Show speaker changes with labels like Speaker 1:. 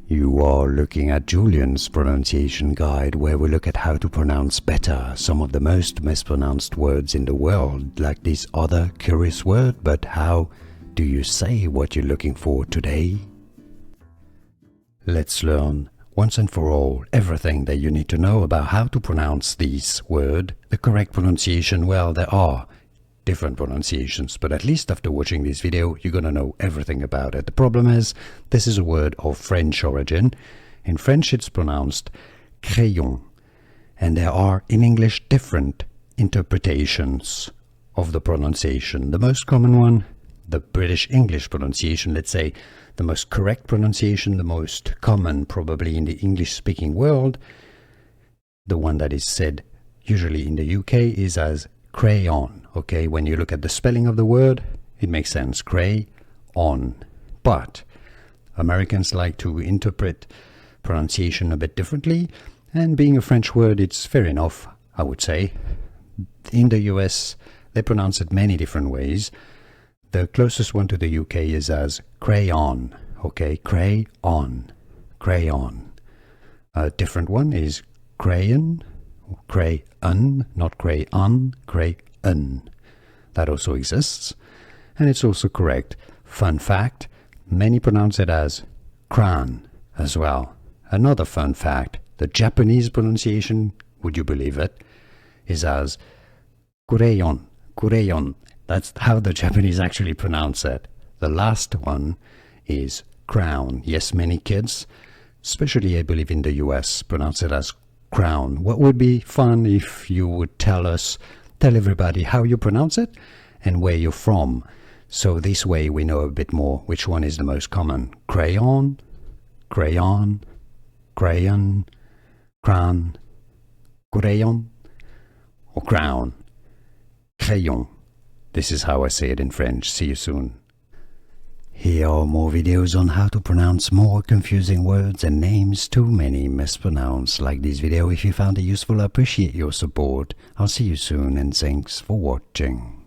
Speaker 1: You are looking at Julian's pronunciation guide, where we look at how to pronounce better some of the most mispronounced words in the world, like this other curious word. But how do you say what you're looking for today? Let's learn once and for all everything that you need to know about how to pronounce this word. The correct pronunciation, well, there are different pronunciations, but at least after watching this video you're gonna know everything about it. The problem is, this is a word of French origin. In French it's pronounced crayon, and there are in English different interpretations of the pronunciation. The most common one, the British English pronunciation, let's say the most correct pronunciation, the most common probably in the English speaking world, the one that is said usually in the UK, is as Cray-on. Okay, when you look at the spelling of the word, it makes sense, Cray-on. But Americans like to interpret pronunciation a bit differently, and being a French word, it's fair enough, I would say. In the US, they pronounce it many different ways. The closest one to the UK is as Cray-on. Okay, Cray-on, Cray-on. A different one is Crayon, Cray-on, not Cray-on, Cray-on. That also exists, and it's also correct. Fun fact, many pronounce it as Cran as well. Another fun fact, the Japanese pronunciation, would you believe it, is as Kray-on, Kray-on. That's how the Japanese actually pronounce it. The last one is Croan. Yes, many kids, especially I believe in the US, pronounce it as Croan. What would be fun if you would tell everybody how you pronounce it and where you're from. So this way we know a bit more which one is the most common. Crayon, crayon, crayon, cran, crayon, or crown, crayon. This is how I say it in French. See you soon. Here are more videos on how to pronounce more confusing words and names too many mispronounced. Like this video if you found it useful. I appreciate your support. I'll see you soon, and thanks for watching.